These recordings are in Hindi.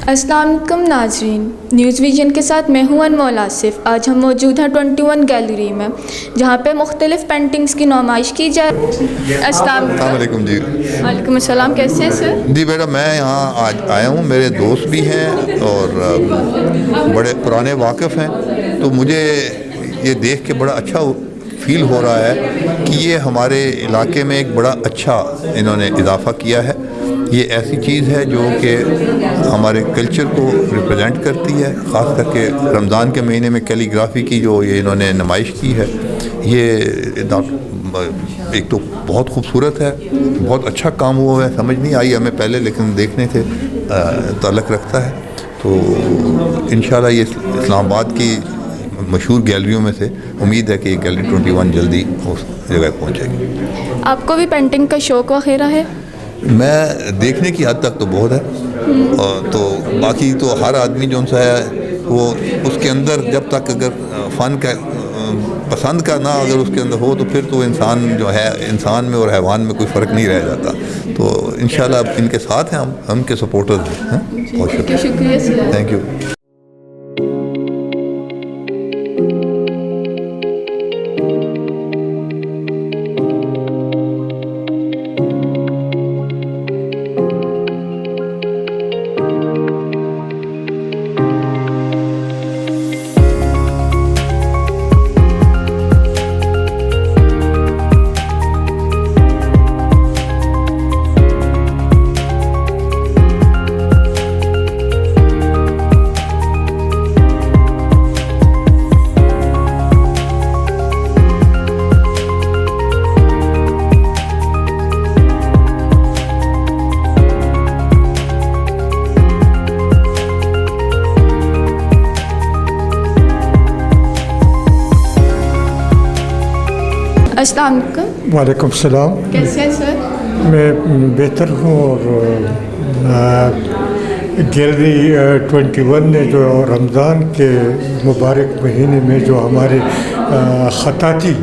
अस्सलाम वालेकुम नाजरीन, न्यूज़ विजन के साथ मैं हूं अनमोल आसिफ। आज हम मौजूद हैं 21 गैलरी में, जहां पे मुख्तलिफ़ पेंटिंग्स की नुमाइश की जाए। अस्सलाम वालेकुम जी। वालेकुम अस्सलाम, कैसे हैं सर? जी बेटा, मैं यहाँ आज आया हूँ, मेरे दोस्त भी हैं और बड़े पुराने वाकिफ़ हैं, तो मुझे ये देख के बड़ा अच्छा फील हो रहा है कि ये हमारे इलाके में एक बड़ा अच्छा इन्होंने इजाफ़ा किया है। ये ऐसी चीज़ है जो कि हमारे कल्चर को रिप्रेजेंट करती है, ख़ास करके रमज़ान के महीने में कैलीग्राफी की जो ये इन्होंने नुमाइश की है, ये एक तो बहुत खूबसूरत है, बहुत अच्छा काम हुआ है। समझ नहीं आई हमें पहले, लेकिन देखने से ताल्लुक़ रखता है। तो इंशाल्लाह ये इस्लामाबाद की मशहूर गैलरियों में से उम्मीद है कि गैलरी 21 जल्दी उस जगह पहुँचेगी। आपको भी पेंटिंग का शौक़ वगैरह है? मैं देखने की हद तक तो बहुत है, और तो बाकी तो हर आदमी जो सा है वो उसके अंदर जब तक अगर फ़न का पसंद का ना अगर उसके अंदर हो, तो फिर तो इंसान जो है, इंसान में और हैवान में कोई फ़र्क नहीं रह जाता। तो इंशाल्लाह इनके साथ हैं हम इनके सपोर्टर्स हैं। बहुत शुक्रिया सर। Thank you. अस्सलाम वालेकुम। वालेकुम सलाम। कैसे हैं सर? मैं बेहतर हूँ। और गैलरी 21 ने जो रमज़ान के मुबारक महीने में जो हमारे ख़ताती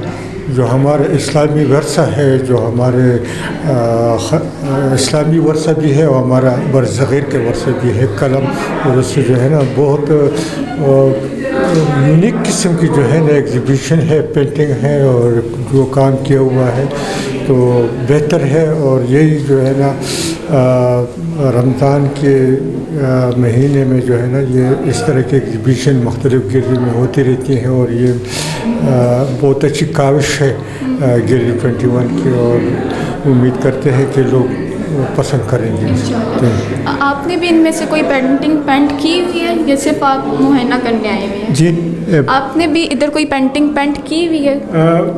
जो हमारा इस्लामी वर्सा है, जो हमारे इस्लामी वर्सा भी है और हमारा बरसग़ीर के वर्सा भी है, कलम, और उससे जो है ना बहुत यूनिक किस्म की जो है ना एग्ज़िबिशन है, पेंटिंग है और जो काम किया हुआ है, तो बेहतर है। और यही जो है ना रमज़ान के महीने में जो है ना ये इस तरह की एग्ज़िबिशन मुख्तलिफ़ गैलरी में होती रहती हैं, और ये बहुत अच्छी काविश है गैलरी 21 की, और उम्मीद करते हैं कि लोग पसंद करेंगे। तो आपने भी इनमें से कोई पेंटिंग पेंट की हुई है या सिर्फ आप मुहैया करने आए हुए हैं? जी, आपने भी इधर कोई पेंटिंग पेंट की हुई है?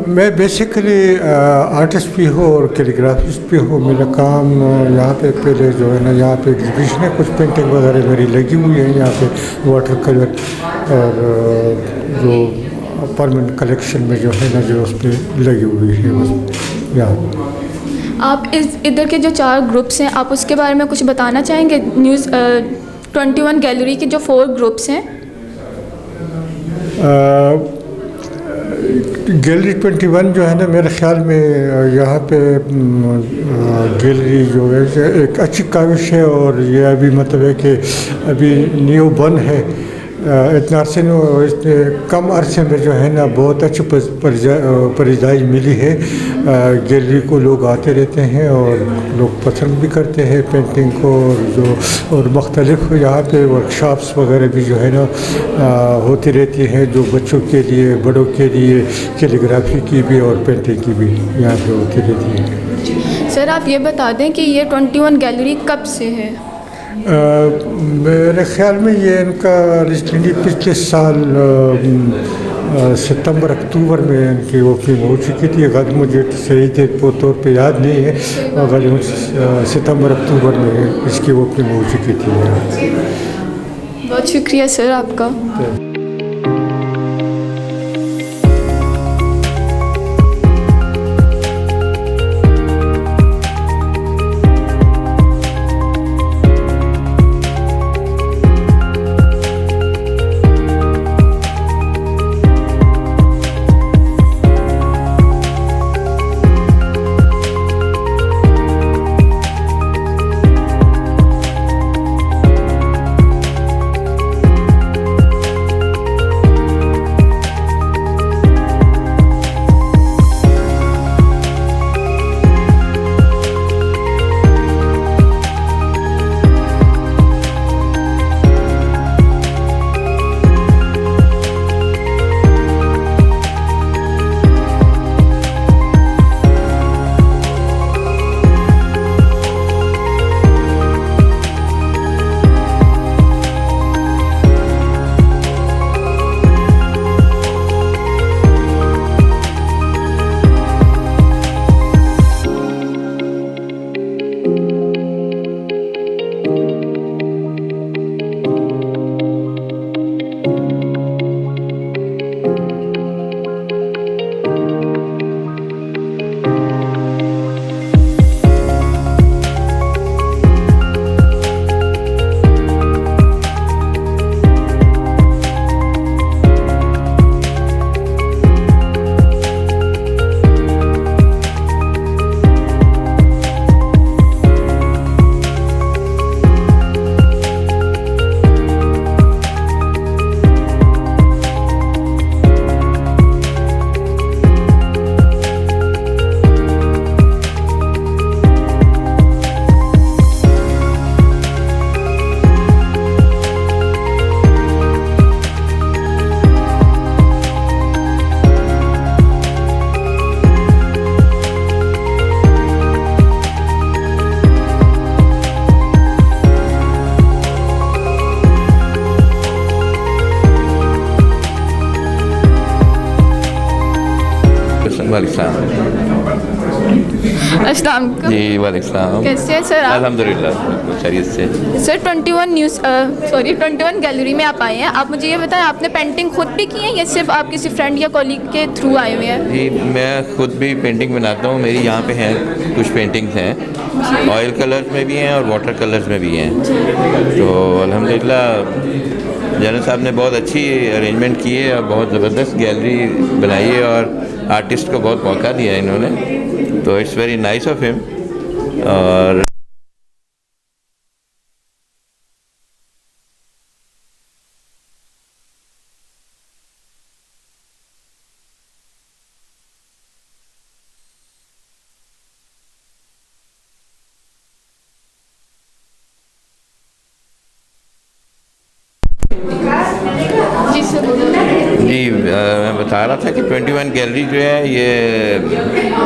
मैं बेसिकली आर्टिस्ट भी हूँ और कैलीग्राफिस्ट भी हूँ। मेरा काम यहाँ पे पहले जो है ना, यहाँ पे एग्जीबिशन है, कुछ पेंटिंग वगैरह मेरी लगी हुई है यहाँ पे वाटर कलर, और जो परमानेंट कलेक्शन में जो है ना जो उस पर लगी हुई है यहाँ। आप इधर के जो 4 ग्रुप्स हैं, आप उसके बारे में कुछ बताना चाहेंगे? न्यूज़ 21 गैलरी के जो 4 ग्रुप्स हैं। गैलरी 21 जो है ना, मेरे ख्याल में यहाँ पे गैलरी जो है एक अच्छी काविश है, और ये अभी मतलब है कि अभी न्यू बन है। इतना अरसे इतने कम अरसे में जो है ना बहुत अच्छी परिजाई मिली है। गैलरी को लोग आते रहते हैं और लोग पसंद भी करते हैं पेंटिंग को, और मुख्तलिफ यहाँ पे वर्कशॉप्स वगैरह भी जो है ना होती रहती हैं, जो बच्चों के लिए, बड़ों के लिए, कैलीग्राफी की भी और पेंटिंग की भी यहाँ पे होती रहती है। सर, आप ये बता दें कि ये 21 गैलरी कब से है? मेरे ख्याल में ये इनका रिसेंटली पिछले साल सितंबर अक्टूबर में इनकी ओपनिंग हो चुकी थी। अगर मुझे सही तौर पे याद नहीं है, अगर सितंबर अक्टूबर में इसकी ओपनिंग हो चुकी थी। बहुत शुक्रिया सर आपका। अस्सलाम वालेकुम। जी वालेकुम। कैसे हैं सर आप? अल्हम्दुलिल्लाह खैरियत से। सर 21 गैलरी में आप आए हैं। आप मुझे ये बताएं, आपने पेंटिंग खुद भी की है या सिर्फ आप किसी फ्रेंड या कॉलीग के थ्रू आए हुए हैं? जी मैं खुद भी पेंटिंग बनाता हूँ। मेरी यहाँ पे हैं कुछ पेंटिंग्स हैं, ऑयल कलर्स में भी हैं और वाटर कलर्स में भी हैं। तो अल्हम्दुलिल्लाह जनरल साहब ने बहुत अच्छी अरेंजमेंट की है और बहुत ज़बरदस्त गैलरी बनाई है और आर्टिस्ट को बहुत मौका दिया है इन्होंने, तो it's very nice of him. और जी सर। जी मैं बता रहा था कि 21 गैलरी जो है ये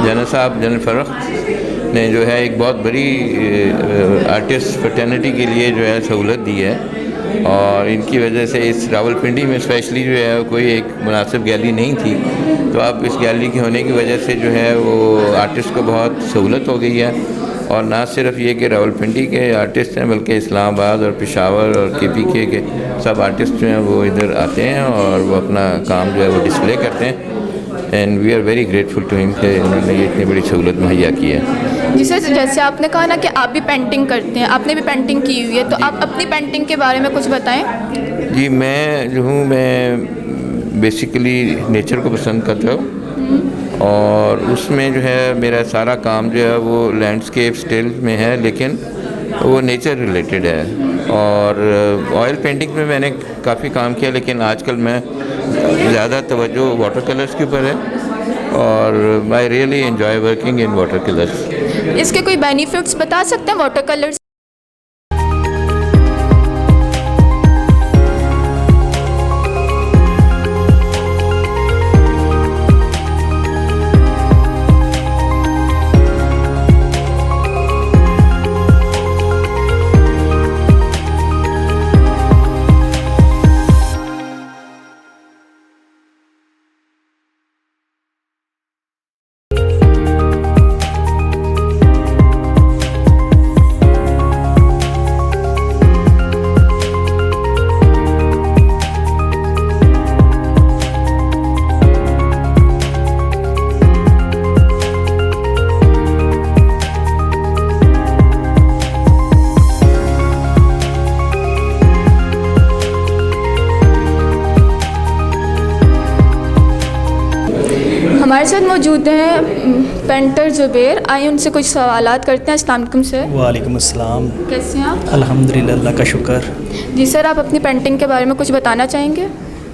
जनरल फ़र्रुख ने जो है एक बहुत बड़ी आर्टिस्ट फ्रेटर्निटी के लिए जो है सहूलत दी है और इनकी वजह से इस रावलपिंडी में स्पेशली जो है कोई एक मुनासिब गैलरी नहीं थी, तो अब इस गैलरी के होने की वजह से जो है वो आर्टिस्ट को बहुत सहूलत हो गई है। और ना सिर्फ ये कि रावलपिंडी के आर्टिस्ट हैं बल्कि इस्लामाबाद और पेशावर और KPK के सब आर्टिस्ट जो हैं वो इधर आते हैं और वो अपना काम जो है वो डिस्प्ले करते हैं। And we are very grateful to him कि उन्होंने ये इतनी बड़ी सहूलत मुहैया की है। जी सर, जैसे आपने कहा ना कि आप भी पेंटिंग करते हैं, आपने भी पेंटिंग की हुई है, तो आप अपनी पेंटिंग के बारे में कुछ बताएं। जी मैं जो हूँ मैं बेसिकली नेचर को पसंद करता हूँ और उसमें जो है मेरा सारा काम जो है वो लैंडस्केप स्टिल में है, लेकिन वो नेचर रिलेटेड है। और ऑयल पेंटिंग में मैंने काफ़ी काम किया, लेकिन आजकल मैं ज़्यादा तवज्जो वाटर कलर्स के ऊपर है और I really enjoy working in water colours. इसके कोई बेनिफिट्स बता सकते हैं वाटर कलर्स? हमारे साथ मौजूद हैं पेंटर ज़ुबैर। आइए उनसे कुछ सवालात करते हैं। अस्सलाम वालेकुम सर। वालेकुम अस्सलाम। कैसे हैं आप? अल्हम्दुलिल्लाह, अल्लाह का शुक्र। जी सर, आप अपनी पेंटिंग के बारे में कुछ बताना चाहेंगे?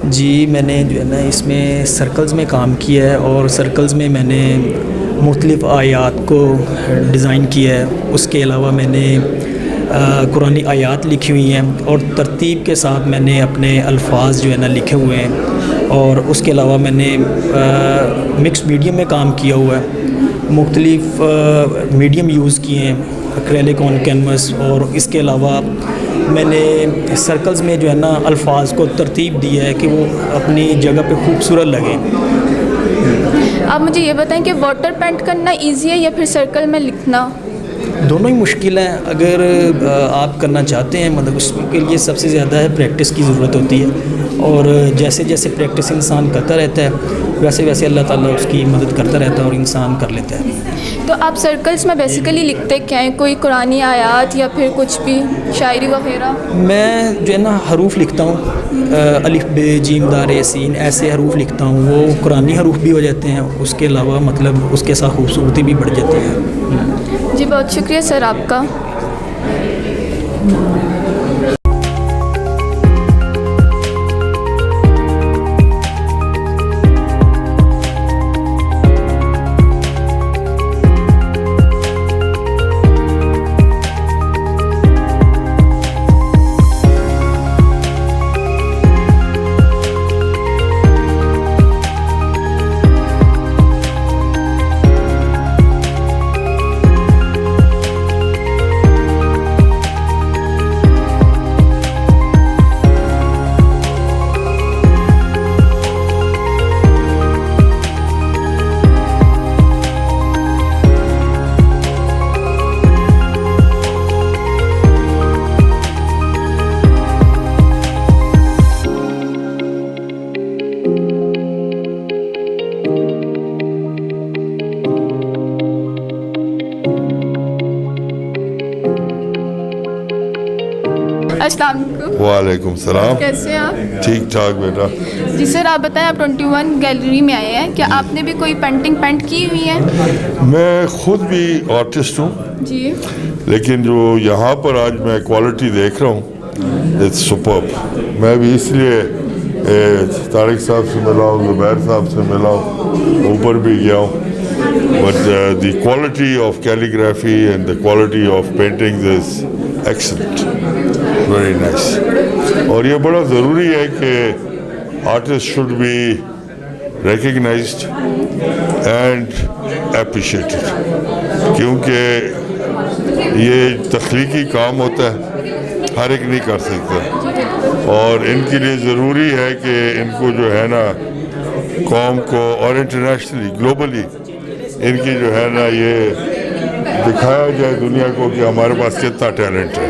जी मैंने जो है ना इसमें सर्कल्स में काम किया है और सर्कल्स में मैंने मुख्तलिफ़ आयात को डिज़ाइन किया है। उसके अलावा मैंने कुरानी आयात लिखी हुई हैं और तरतीब के साथ मैंने अपने अल्फाज जो है ना लिखे हुए हैं। और उसके अलावा मैंने मिक्स मीडियम में काम किया हुआ है, मुख्तलिफ़ मीडियम यूज़ किए हैं, एक्रेलिक ऑन कैनवस। और इसके अलावा मैंने सर्कल्स में जो है ना अल्फाज को तरतीब दी है कि वो अपनी जगह पे खूबसूरत लगें। आप मुझे ये बताएं कि वाटर पेंट करना इजी है या फिर सर्कल में लिखना? दोनों ही मुश्किल हैं। अगर आप करना चाहते हैं मतलब उसके लिए सबसे ज़्यादा है प्रैक्टिस की ज़रूरत होती है और जैसे जैसे प्रैक्टिस इंसान करता रहता है वैसे वैसे अल्लाह ताला उसकी मदद करता रहता है और इंसान कर लेता है। तो आप सर्कल्स में बेसिकली लिखते क्या हैं? कोई कुरानी आयात या फिर कुछ भी शायरी वगैरह? मैं जो है ना हरूफ लिखता हूँ, अलिफ बे जीम दारे सीन, ऐसे हरूफ लिखता हूँ। वो कुरानी हरूफ भी हो जाते हैं, उसके अलावा मतलब उसके साथ खूबसूरती भी बढ़ जाती है। जी बहुत शुक्रिया सर आपका। अस्सलाम वालेकुम। वालेकुम सलाम। कैसे हैं आप? ठीक ठाक बेटा। जी सर, आप बताएं, आप 21 गैलरी में आए हैं, क्या आपने भी कोई पेंटिंग पेंट की हुई है? मैं खुद भी आर्टिस्ट हूँ, जी लेकिन जो यहाँ पर आज मैं क्वालिटी देख रहा हूँ इट्स सुपर्ब। मैं भी इसलिए तारिक साहब से मिला हूँ, ज़ुबैर साहब से मिला हूँ, ऊपर भी गया हूँ। But the quality of calligraphy and the quality of paintings is excellent, very nice. और ये बड़ा ज़रूरी है कि artist should be recognized and appreciated, क्योंकि ये तख्लीकी काम होता है, हर एक नहीं कर सकता। और इनके लिए ज़रूरी है कि इनको जो है ना कौम को और इंटरनेशनली ग्लोबली इनकी जो है ना ये दिखाया जाए दुनिया को कि हमारे पास कितना टैलेंट है।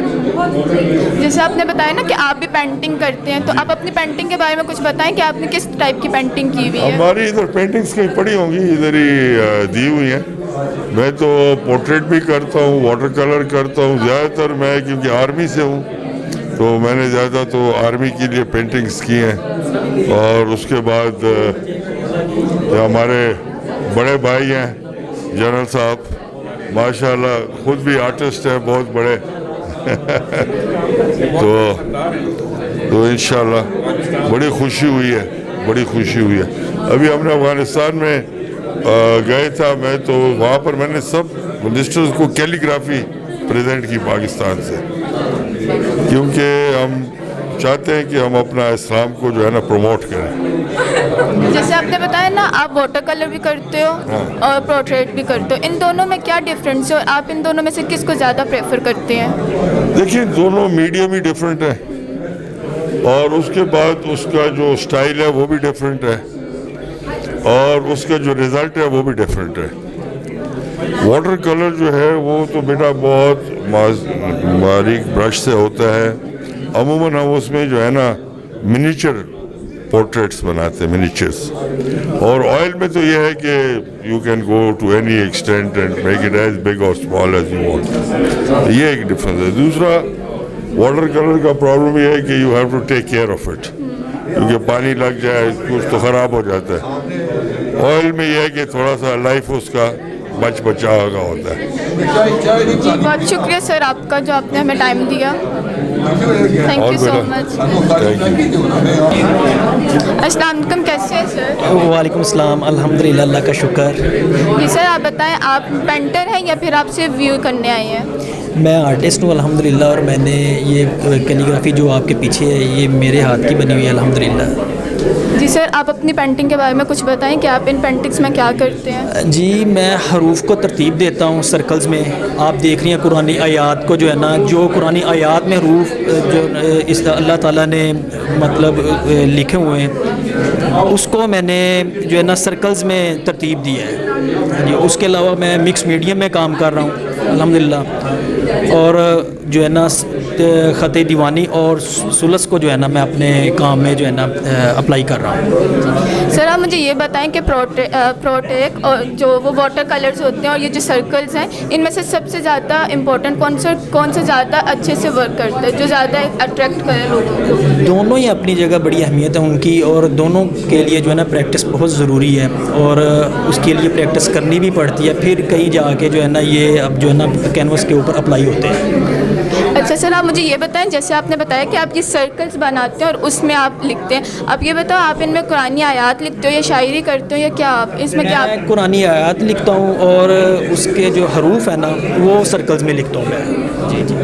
जैसे आपने बताया ना कि आप भी पेंटिंग करते हैं, तो आप अपनी पेंटिंग के बारे में कुछ बताएं कि आपने किस टाइप की पेंटिंग की हुई है? हमारी इधर पेंटिंग्स कहीं पड़ी होंगी, इधर ही दी हुई हैं। मैं तो पोर्ट्रेट भी करता हूँ, वाटर कलर करता हूँ। ज़्यादातर मैं क्योंकि आर्मी से हूँ तो मैंने ज़्यादा तो आर्मी के लिए पेंटिंग्स की हैं। और उसके बाद हमारे बड़े भाई हैं जनरल साहब, माशाल्लाह खुद भी आर्टिस्ट हैं बहुत बड़े। तो इंशाल्लाह बड़ी खुशी हुई है, बड़ी खुशी हुई है। अभी हमने अफ़गानिस्तान में गए था मैं, तो वहाँ पर मैंने सब मिनिस्टर्स को कैलीग्राफी प्रेजेंट की पाकिस्तान से, क्योंकि हम चाहते हैं कि हम अपना इस्लाम को जो है ना प्रमोट करें। जैसे आपने बताया ना, आप वाटर कलर भी करते हो और पोर्ट्रेट भी करते हो, इन दोनों में क्या डिफरेंस है और आप इन दोनों में से किसको ज़्यादा प्रेफर करते हैं? देखिए, दोनों मीडियम ही डिफरेंट है और उसके बाद उसका जो स्टाइल है वो भी डिफरेंट है और उसका जो रिज़ल्ट है वो भी डिफरेंट है। वाटर कलर जो है वो तो बेटा बहुत बारीक ब्रश से होता है। अमूमन हम उसमें जो है ना मिनिएचर पोर्ट्रेट्स बनाते हैं, मिनिएचर्स। और ऑयल में तो ये है कि you can go to any extent and make it as big or small as you want. ये एक डिफरेंस है। दूसरा, वाटर कलर का प्रॉब्लम ये है कि you have to take care of it, क्योंकि पानी लग जाए कुछ तो ख़राब हो जाता है। ऑयल में यह है कि थोड़ा सा लाइफ उसका बचाव का होता है। जी, बहुत शुक्रिया सर आपका जो आपने हमें टाइम दिया। Thank you so much. अस्सलाम वालेकुम, कैसे हैं सर? वालेकुम अस्सलाम, अल्हम्दुलिल्लाह, अल्लाह का शुक्र। जी सर, आप बताएं, आप पेंटर हैं या फिर आप सिर्फ व्यू करने आए हैं? मैं आर्टिस्ट हूँ अल्हम्दुलिल्लाह, और मैंने ये कैलीग्राफी जो आपके पीछे है ये मेरे हाथ की बनी हुई है अल्हम्दुलिल्लाह। जी सर, आप अपनी पेंटिंग के बारे में कुछ बताएं कि आप इन पेंटिंग्स में क्या करते हैं? जी, मैं हरूफ को तरतीब देता हूँ सर्कल्स में। आप देख रही हैं कुरानी आयात को, जो है ना, जो कुरानी आयात में हरूफ जो इस अल्लाह ताला ने मतलब लिखे हुए हैं, उसको मैंने जो है ना सर्कल्स में तरतीब दी है जी। उसके अलावा मैं मिक्स मीडियम में काम कर रहा हूँ अल्हम्दुलिल्लाह, और जो है ना ख़त दीवानी और सुलस को जो है ना मैं अपने काम में जो है ना अप्लाई कर रहा हूँ। सर, आप मुझे ये बताएं कि प्रोटेक और जो वो वाटर कलर्स होते हैं और ये जो सर्कल्स हैं, इनमें से सबसे ज़्यादा इम्पोर्टेंट कौन से ज़्यादा अच्छे से वर्क करता है, जो ज़्यादा अट्रैक्ट करे लोगों को? दोनों ही अपनी जगह बड़ी अहमियत है उनकी, और दोनों के लिए जो है ना प्रैक्टिस बहुत ज़रूरी है, और उसके लिए प्रैक्टिस करनी भी पड़ती है। फिर कहीं जाके जो है ना ये अब जो है ना कैनवस के ऊपर अप्लाई होते हैं। अच्छा सर, आप मुझे ये बताएं, जैसे आपने बताया कि आप ये सर्कल्स बनाते हैं और उसमें आप लिखते हैं, आप ये बताओ, आप इनमें कुरानी आयात लिखते हो या शायरी करते हो या क्या? आप इसमें क्या? मैं कुरानी आयात लिखता हूँ और उसके जो हरूफ है ना वो सर्कल्स में लिखता हूँ मैं। जी जी,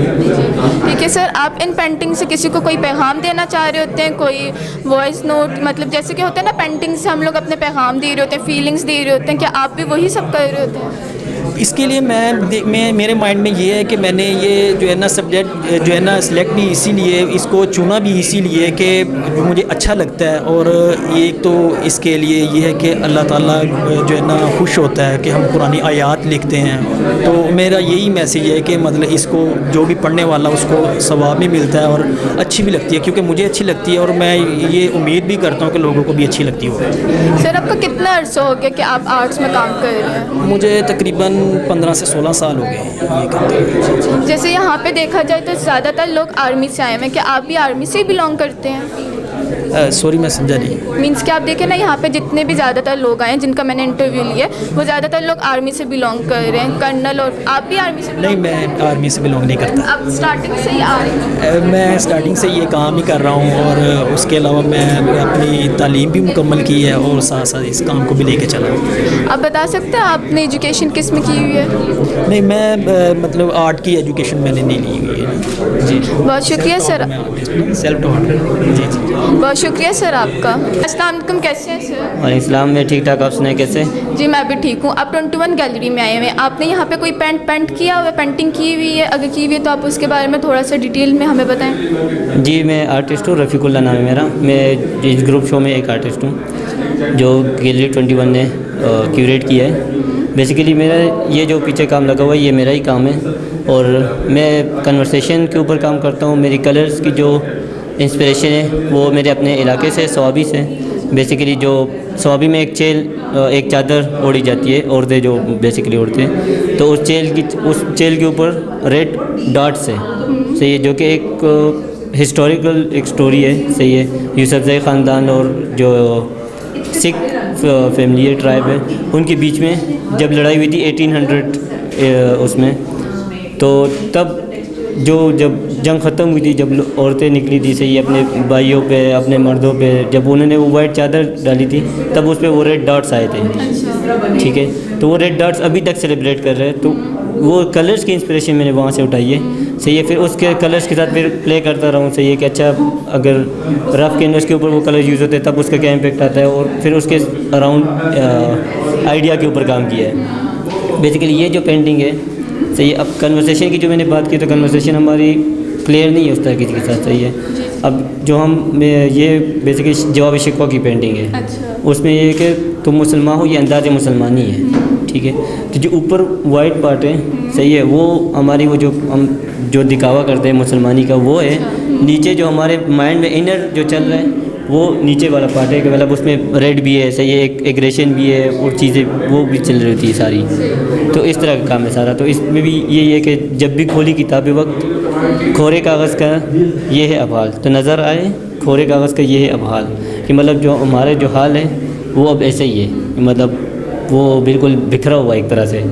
ठीक है सर। आप इन पेंटिंग से किसी को कोई पैगाम देना चाह रहे होते हैं, कोई वॉइस नोट, मतलब जैसे कि होता है ना, पेंटिंग से हम लोग अपने पैगाम दे रहे होते हैं, फीलिंग्स दे रहे होते हैं, क्या आप भी वही सब कर रहे होते हैं? इसके लिए मैं मेरे माइंड में ये है कि मैंने ये जो है ना सब्जेक्ट जो है ना सिलेक्ट भी इसीलिए, इसको चुना भी इसीलिए कि जो मुझे अच्छा लगता है, और एक तो इसके लिए ये है कि अल्लाह ताला जो है ना खुश होता है कि हम कुरानी आयात लिखते हैं। तो मेरा यही मैसेज है कि मतलब इसको जो भी पढ़ने वाला उसको सवाब भी मिलता है और अच्छी भी लगती है, क्योंकि मुझे अच्छी लगती है और मैं ये उम्मीद भी करता हूँ कि लोगों को भी अच्छी लगती हो। सर, आपका कितना अर्सा हो गया कि आप आर्ट्स में काम कर रहे हैं? मुझे तकरीबन तकरीबन 15 से 16 साल हो गए हैं ये करते हुए। जैसे यहाँ पे देखा जाए तो ज़्यादातर लोग आर्मी से आए हुए हैं, क्या आप भी आर्मी से बिलोंग करते हैं? सॉरी मैं समझा नहीं। मीन्स कि आप देखें ना, यहाँ पे जितने भी ज़्यादातर लोग आए हैं जिनका मैंने इंटरव्यू लिया वो ज़्यादातर लोग आर्मी से बिलोंग कर रहे हैं, कर्नल। और आप भी आर्मी से नहीं, मैं आर्मी से बिलोंग नहीं करता। आप स्टार्टिंग से ही आ रहे हैं? मैं स्टार्टिंग से ये काम ही कर रहा हूँ और उसके अलावा मैं अपनी तालीम भी मुकम्मल की है और साथ साथ इस काम को भी लेके चला हूँ। आप बता सकते हैं आपने एजुकेशन किस में की हुई है? नहीं, मैं मतलब आर्ट की एजुकेशन मैंने नहीं ली हुई है जी। बहुत शुक्रिया सर। Self taught. जी जी। बहुत शुक्रिया सर आपका। अस्सलाम वालेकुम, कैसे हैं सर? और इस्लाम में ठीक ठाक, आप सुनाए कैसे? जी मैं भी ठीक हूँ। आप 21 गैलरी में आए हुए हैं, आपने यहाँ पे कोई पेंट किया हुआ है, पेंटिंग की हुई है? अगर की हुई है तो आप उसके बारे में थोड़ा सा डिटेल में हमें बताएं। जी, मैं आर्टिस्ट हूँ, रफ़ीकुल्ला नाम है मेरा। मैं इस ग्रुप शो में एक आर्टिस्ट हूँ जो गैलरी 21 ने क्यूरेट किया है। बेसिकली मेरा ये जो पीछे काम लगा हुआ है ये मेरा ही काम है और मैं कन्वर्सेशन के ऊपर काम करता हूँ। मेरी कलर्स की जो इंस्पिरेशन है वो मेरे अपने इलाके से, स्वाबी से। बेसिकली जो स्वाबी में एक चादर ओढ़ी जाती है, औरतें जो बेसिकली ओढ़ते हैं, तो उस चेल के ऊपर रेड डॉट्स है, सही है, जो कि एक हिस्टोरिकल एक स्टोरी है, सही है। यूसुफजई ख़ानदान और जो सिख फैमिली है, ट्राइब है, उनके बीच में जब लड़ाई हुई थी 1800 उसमें, तो तब जब जंग ख़त्म हुई थी, जब औरतें निकली थी सही अपने भाइयों पे, अपने मर्दों पे, जब उन्होंने वो वाइट चादर डाली थी तब उस पर वो रेड डॉट्स आए थे, ठीक है। तो वो रेड डॉट्स अभी तक सेलिब्रेट कर रहे हैं। तो वो कलर्स की इंस्पिरेशन मैंने वहाँ से उठाई है, सही है। फिर उसके कलर्स के साथ फिर प्ले करता रहा हूँ, सही है, कि अच्छा अगर रफ़ कैनवस के ऊपर वो कलर यूज़ होते हैं तब उसका क्या इम्पेक्ट आता है, और फिर उसके अराउंड आइडिया के ऊपर काम किया है। बेसिकली ये जो पेंटिंग है, सही है। अब कन्वर्सेशन की जो मैंने बात की, तो कन्वर्सेशन हमारी क्लियर नहीं है उस तरह किसी के साथ, सही है। अब जो ये बेसिकली जवाब शिकवा की पेंटिंग है। अच्छा। उसमें ये है कि तुम मुसलमान हो, ये अंदाज़ मुसलमानी है, ठीक है। तो जो ऊपर वाइट पार्ट है, सही है, वो हमारी वो जो हम जो दिखावा करते हैं मुसलमानी का वो है। नीचे जो हमारे माइंड में इनर जो चल रहा है वो नीचे वाला पार्ट है, कि मतलब उसमें रेड भी है, सही है, एक एग्रेशन भी है, और चीज़ें वो भी चल रही होती है सारी। तो इस तरह का काम है सारा। तो इसमें भी यही है कि जब भी खोली किताब वक्त खोरे कागज़ का ये है अबहाल, तो नज़र आए खोरे कागज़ का ये है अबहाल, कि मतलब जो हमारे जो हाल है वो अब ऐसे ही है, मतलब वो बिल्कुल बिखरा हुआ एक तरह से।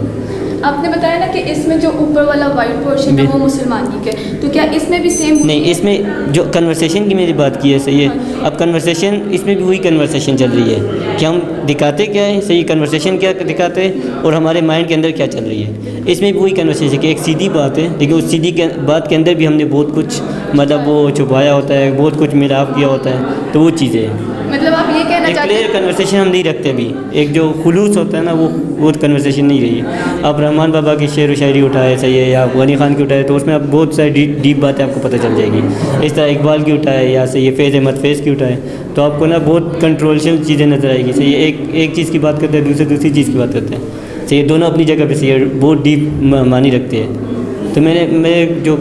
आपने बताया ना कि इसमें जो ऊपर वाला वाइट पोर्शन है वो मुसलमानी के, तो क्या इसमें भी सेम? नहीं, इसमें जो कन्वर्सेशन की मेरी बात की है, सही है। अब कन्वर्सेशन इसमें भी वही कन्वर्सेशन चल रही है कि हम दिखाते क्या है, सही, कन्वर्सेशन क्या दिखाते हैं और हमारे माइंड के अंदर क्या चल रही है। इसमें भी वही कन्वर्सेशन कि एक सीधी बात है, लेकिन उस सीधी बात के अंदर भी हमने बहुत कुछ मतलब वो छुपाया होता है, बहुत कुछ मिलाप किया होता है, तो वो चीज़ें हैं। मतलब आप ये कहना चाहते क्लियर हैं? कन्वर्सेशन हम नहीं रखते अभी। एक जो खुलूस होता है ना, वो कन्वर्सेशन नहीं रही है। आप रहमान बाबा की शेर व शायरी उठाए, सही है, या गनी खान की उठाए, तो उसमें आप बहुत सारी डीप बातें आपको पता चल जाएगी। इस तरह इकबाल की उठाए, या सही है फैज़ अहमद फैज़ की उठाए, तो आपको ना बहुत कंट्रोवर्शियल चीज़ें नज़र आएगी, सही है। एक चीज़ की बात करते हैं, दूसरी चीज़ की बात करते हैं, सही है। दोनों अपनी जगह पर सही है, बहुत डीप मानी रखते हैं। तो मैं जो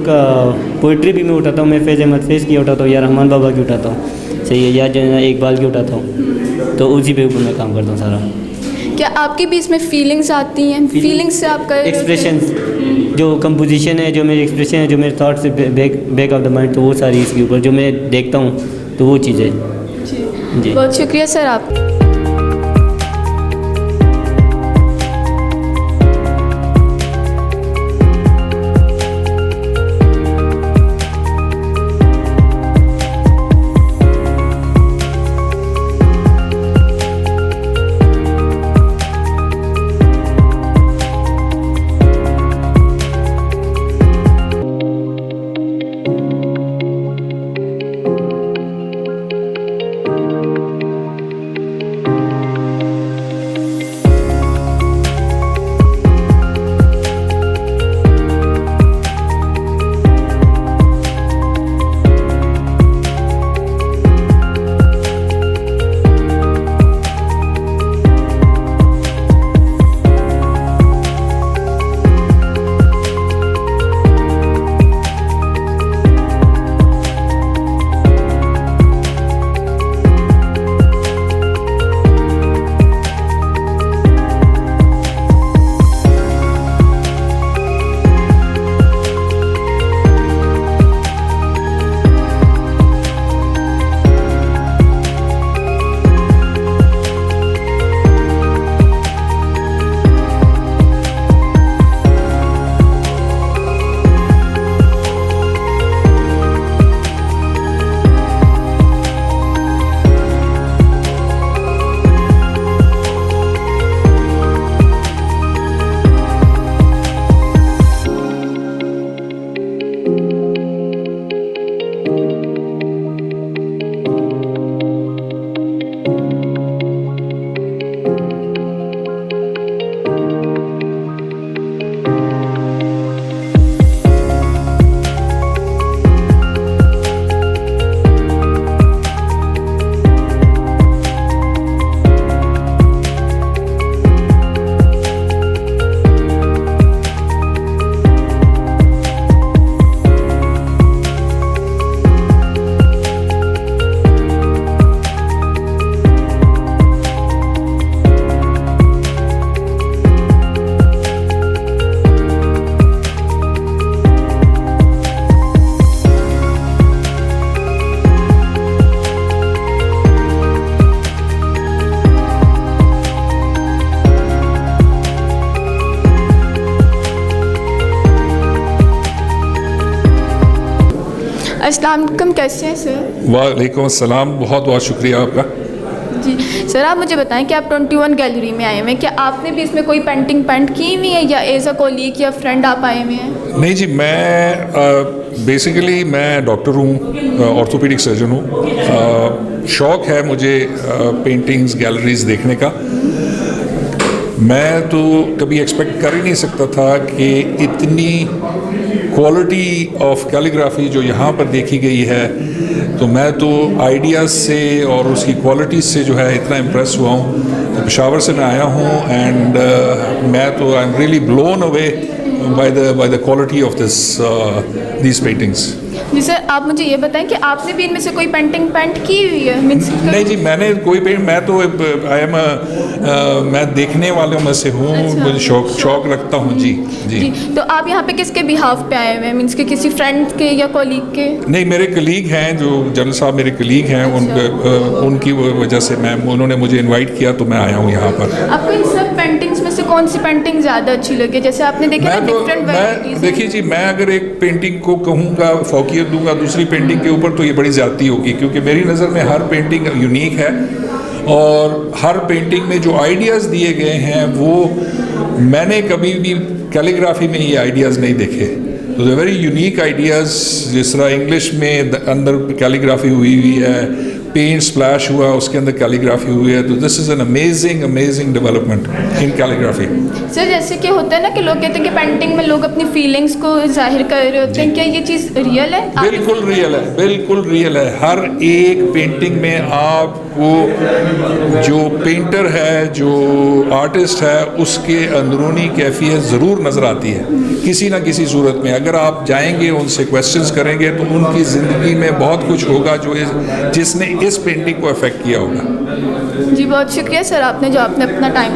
पोइट्री भी मैं उठाता हूँ, मैं फैज़ अहमद फैज़ की उठाता हूँ, या रहमान बाबा की उठाता हूँ, सही है, या जो है इकबाल की उठाता हूँ, तो उसी पे ऊपर मैं काम करता हूँ सारा। क्या आपके भी इसमें फीलिंग्स आती हैं? फीलिंग्स से आप कर एक्सप्रेशंस, जो कंपोजिशन है, जो मेरी एक्सप्रेशन है, जो मेरे थॉट से बैक ऑफ द माइंड, तो वो सारी इसके ऊपर जो मैं देखता हूँ, तो वो चीज़ें जी। बहुत शुक्रिया सर आप। अस्सलाम वालेकुम, कैसे हैं सर? वालेकुम अस्सलाम, बहुत बहुत शुक्रिया आपका। जी सर, आप मुझे बताएं कि आप 21 गैलरी में आए हुए हैं, क्या आपने भी इसमें कोई पेंटिंग पेंट की हुई है या एज अ कोलीग या फ्रेंड आप आए हुए हैं? नहीं जी, मैं बेसिकली मैं डॉक्टर हूँ, ऑर्थोपेडिक सर्जन हूँ। शौक़ है मुझे पेंटिंग्स गैलरीज देखने का। मैं तो कभी एक्सपेक्ट कर ही नहीं सकता था कि इतनी क्वालिटी ऑफ कैलीग्राफी जो यहाँ पर देखी गई है, तो मैं तो आइडियाज़ से और उसकी क्वालिटी से जो है इतना इम्प्रेस हुआ हूँ। तो पेशावर से मैं आया हूँ एंड मैं तो I am really blown away by the quality of these paintings. जी सर, आप मुझे ये बताएं कि आपने भी इनमें से कोई पेंटिंग पेंट की हुई है? नहीं जी, मैंने कोई पेंट, मैं तो आई एम मैं देखने वालों में से हूँ। अच्छा, मुझे शौक रखता हूँ जी। जी तो आप यहाँ पे किसके बिहाफ पे आए हुए हैं, मीन्स के किसी फ्रेंड के या कॉलीग के? नहीं, मेरे कलीग हैं, जो जनरल साहब मेरे कलीग हैं, उनकी वजह से उन्होंने मुझे इनवाइट किया तो मैं आया हूँ यहाँ पर। आपको इन सब पेंटिंग्स में से कौन सी पेंटिंग ज़्यादा अच्छी लगी? जैसे आपने देखा ना डिफरेंट वैराइटीज। देखिए जी, मैं अगर एक पेंटिंग को कहूँगा, फौकियत दूंगा दूसरी पेंटिंग के ऊपर, तो ये बड़ी ज़्यादती होगी, क्योंकि मेरी नज़र में हर पेंटिंग यूनिक है और हर पेंटिंग में जो आइडियाज़ दिए गए हैं वो मैंने कभी भी कैलीग्राफी में ये आइडियाज़ नहीं देखे। तो द वेरी यूनिक आइडियाज़, जिस तरह इंग्लिश में अंदर कैलीग्राफी हुई है, पेंट स्प्लैश हुआ, उसके अंदर कैलीग्राफी हुई है, तो this is an amazing development in calligraphy. Sir, जैसे कि होता है ना कि लोग कहते हैं कि पेंटिंग में लोग अपनी फीलिंग्स को जाहिर कर रहे होते हैं, क्या ये चीज़ रियल है? बिल्कुल रियल है, बिल्कुल रियल है। हर एक पेंटिंग में आपको जो पेंटर है, जो आर्टिस्ट है, उसके अंदरूनी कैफियत ज़रूर नज़र आती है किसी ना किसी सूरत में। अगर आप जाएंगे, उनसे क्वेश्चंस करेंगे, तो उनकी ज़िंदगी में बहुत कुछ होगा जो जिसने इस पेंटिंग को अफेक्ट किया होगा। जी बहुत शुक्रिया सर, आपने अपना टाइम।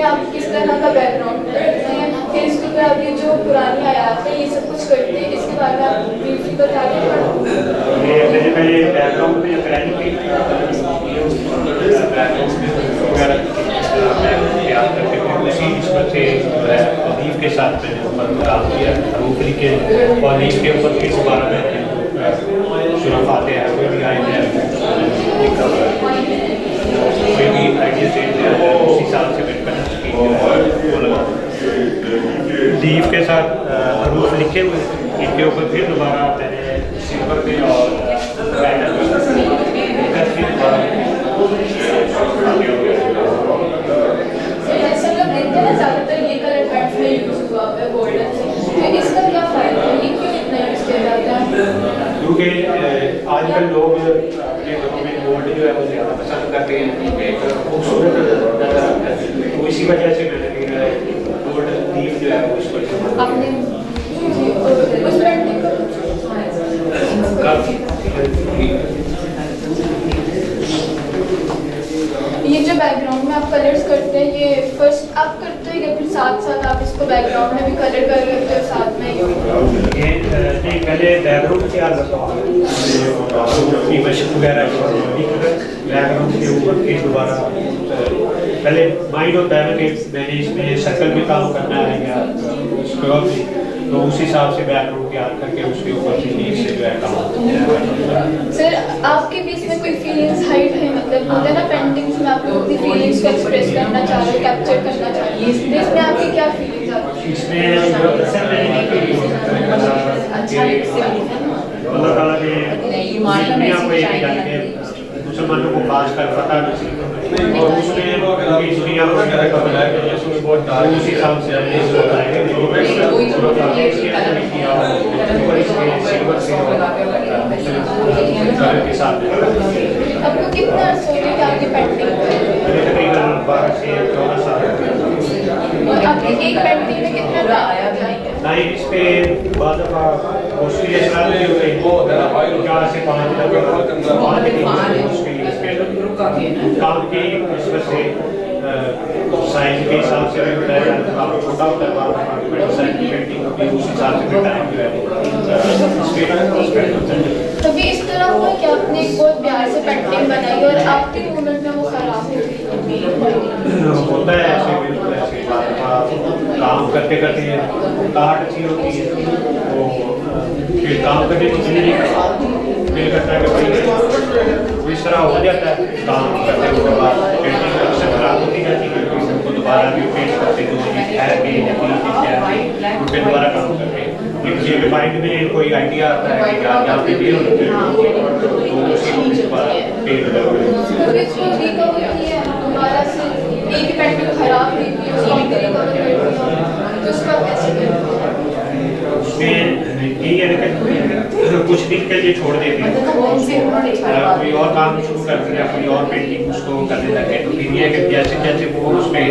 आप किस तरह का बैकग्राउंड करते हैं, फिर इसके ऊपर आप ये जो पुरानी आयात है ये सब कुछ करते हैं, इसके बारे में आप ब्रीफली बता के साथ आते हैं, कोई भी आइडिया लिखा हुआ है, कोई भी आइडिया देते हैं उस हिसाब से बिल्कुल वो लगा लीफ के साथ हरूफ लिखे हुए, इनके ऊपर फिर दोबारा मैंने सिल्वर पे और ज़्यादातर ये कलर पैंट्स में यूज़ हुआ है गोल्डन से, तो इसका क्या फ़ायदा है, ये क्यों इतना यूज़ किया जाता है? क्योंकि आजकल लोग अपने घरों में गोल्ड जो है वो ज़्यादा पसंद करते हैं, एक खूबसूरत नजर आता है, तो इसी वजह से मैंने गोल्ड लीफ जो है वो उसको आपने उस पेंटिंग का ये जो बैकग्राउंड में आप कलर्स करते हैं, ये फर्स्ट आप करते हैं या फिर साथ साथ आप इसको बैकग्राउंड में भी कलर कर लेते हो साथ में? ये नहीं, पहले बैकग्राउंड तैयार करता हूँ की मशीन वगैरह बैकग्राउंड के ऊपर फिर दोबारा पहले माइंड होता है ना कि मैंने इसमें सर्कल में काम करना है या स्क्वायर में, तो उस हिसाब से बैकग्राउंड तैयार करके उसके ऊपर से जो है काम। सर आपके बीच में कोई फीलिंग्स हाइड है, मतलब होता है ना पेंटिंग्स में आप लोग अपनी फीलिंग्स को एक्सप्रेस करना चाह रहे हो, कैप्चर करना चाह रहे हो, इसमें आपकी क्या फीलिंग्स आती है? इसमें अल्लाह ताला ने दुनिया को एक जान के मुसलमानों को खास कर फतह नसीब और उसमें पूरी दुनिया को बनाया उस हिसाब से हमने इसको बनाया के साथ। आपको कितना अर्सा हो गया कि आपकी पेंटिंग तकरीबन 12 से 14 साल और आपकी एक पेंटिंग में कितना काम आया था? लाइन इस पे बाद मोस्टली ऐसा नहीं होते 4 से 5 तक काम की किस्मत से साइज के हिसाब से भी बताया काम छोटा होता है पेंटिंग होती है उस हिसाब से भी टाइम जो है कभी इस तरह हुआ कि आपने एक बहुत प्यार से पेंटिंग बनाई और आपके मोमेंट में वो खराब हो गई? होता है ऐसे बिल्कुल ऐसे काम करते करते काट अच्छी होती है तो फिर काम करने को दिल नहीं करता है कि भाई इस तरह हो जाता है काम करते के बाद पेंटिंग अक्सर खराब होती जाती है, उनको दोबारा भी पेंट करते है फिर दोबारा काम करते हैं। ये माइंड में कोई आइडिया आता है कि यहाँ पे ये होना चाहिए तो उसी दोबारा पेंट करते हैं। दोबारा से एक पेंटिंग खराब हुई थी उसको रिकवर कर दिया तो उसका कैसे उसमें यही है कि कुछ दिन के लिए छोड़ देते हैं, कोई और काम शुरू कर दिया, कोई और पेंटिंग उसको करने लगे तो फिर ये कि जैसे जैसे वो उसमें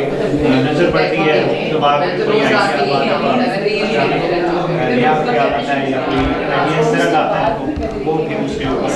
नजर पड़ती है दिमाग में कोई नया ख्याल आता है या कोई इस तरह का आता है तो वो फिर उसके ऊपर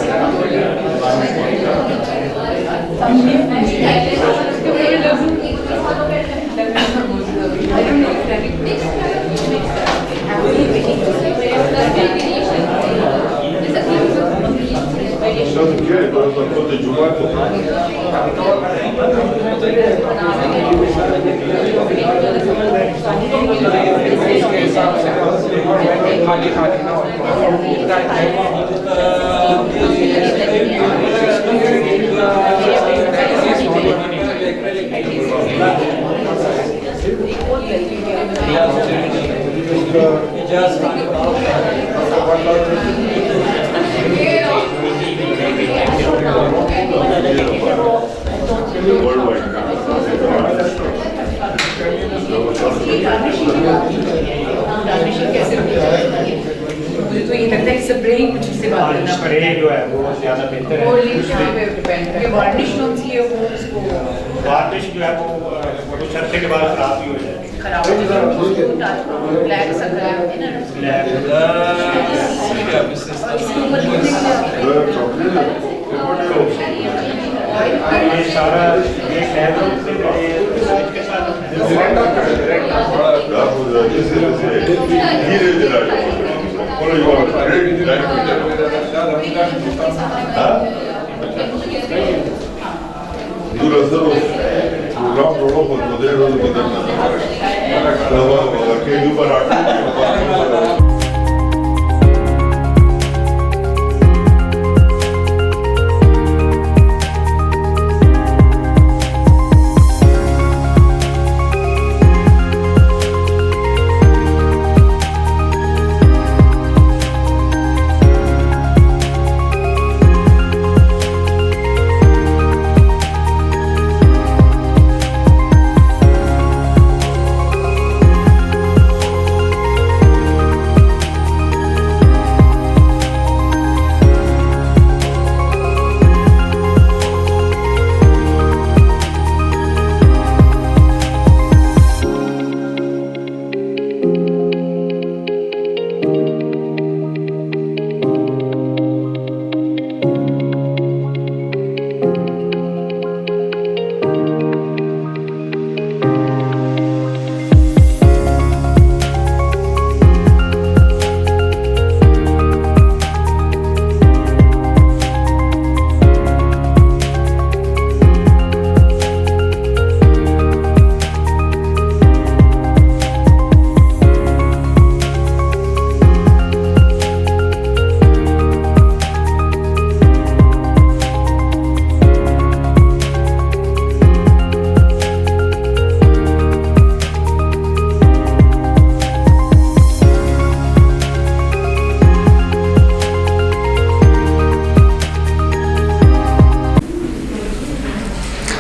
मुझे तो ये लगता है कि स्प्रे कुछ से बात करना स्प्रे जो है वो ज़्यादा बेहतर है। और लिप यहाँ पे डिपेंड है वार्निश कौन सी है वो उसको वार्निश जो है वो कुछ अर्से के बाद खराब भी हो जाएगी। खराब हो जाएगा ब्लैक सा खराब है ना इसके ऊपर ये सारा ये कैमरों से के साथ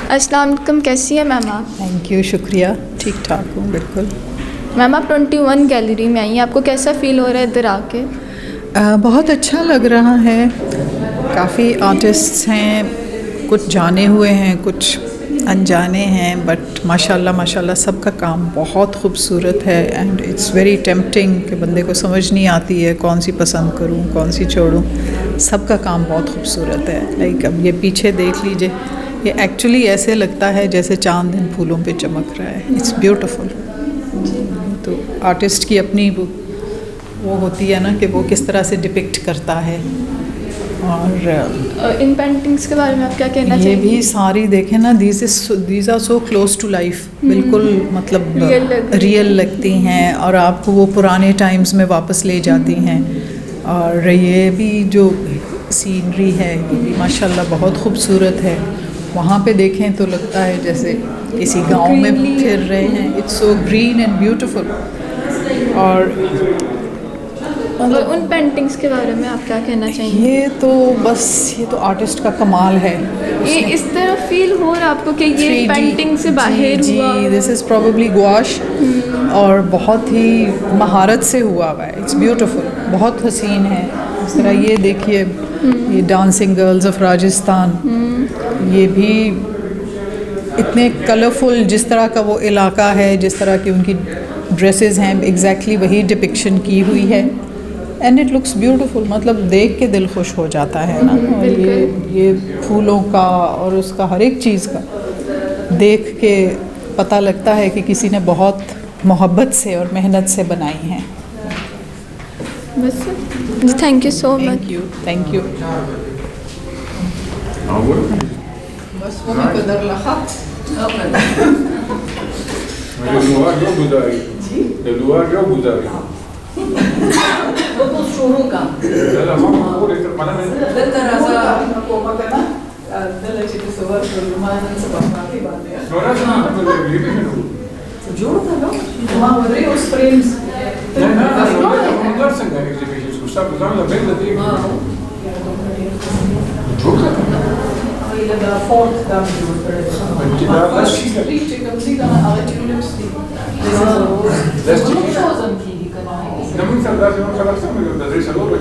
अस्सलाम वालेकुम, कैसी है मैम आप? थैंक यू, शुक्रिया, ठीक ठाक हूँ बिल्कुल। मैम आप 21 गैलरी में आई हैं, आपको कैसा फ़ील हो रहा है इधर आके? बहुत अच्छा लग रहा है। काफ़ी आर्टिस्ट्स हैं, कुछ जाने हुए हैं, कुछ अनजाने हैं, बट माशाल्लाह माशाल्लाह सबका काम बहुत खूबसूरत है एंड इट्स वेरी टेम्पटिंग कि बंदे को समझ नहीं आती है कौन सी पसंद करूँ कौन सी छोड़ूँ। सबका काम बहुत खूबसूरत है। लाइक अब ये पीछे देख लीजिए, ये एक्चुअली ऐसे लगता है जैसे चांद इन फूलों पे चमक रहा है। It's beautiful. तो आर्टिस्ट की अपनी वो होती है ना कि वो किस तरह से डिपिक्ट करता है। और इन पेंटिंग्स के बारे में आप क्या कहना ये चाहिए? भी सारी देखें ना, these are so close to life, बिल्कुल मतलब रियल लगती हैं और आपको वो पुराने टाइम्स में वापस ले जाती हैं। और ये भी जो सीनरी है ये भी माशाल्लाह बहुत खूबसूरत है। वहाँ पे देखें तो लगता है जैसे किसी गांव में फिर रहे हैं। It's so green and beautiful. और उन पेंटिंग्स के बारे में आप क्या कहना चाहेंगे? ये तो आर्टिस्ट का कमाल है। ये इस तरह फील हो रहा है आपको कि ये 3D पेंटिंग से बाहर हुआ? जी, दिस इज़ प्रोबेबली गुआश और बहुत ही महारत से हुआ हुआ है। इट्स ब्यूटीफुल, बहुत हसीन है। इस तरह ये देखिए, ये डांसिंग गर्ल्स ऑफ राजस्थान, ये भी इतने कलरफुल, जिस तरह का वो इलाका है, जिस तरह की उनकी ड्रेसेस हैं, एग्जैक्टली वही डिपिक्शन की हुई है एंड इट लुक्स ब्यूटीफुल। मतलब देख के दिल खुश हो जाता है ना। और ये फूलों का और उसका हर एक चीज़ का देख के पता लगता है कि किसी ने बहुत मोहब्बत से और मेहनत से बनाई हैं। बस thank you so much. Thank you. बस वो मैं कदर लखा वो तो शुरू का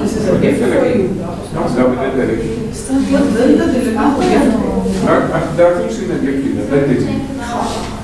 this is a gift for you.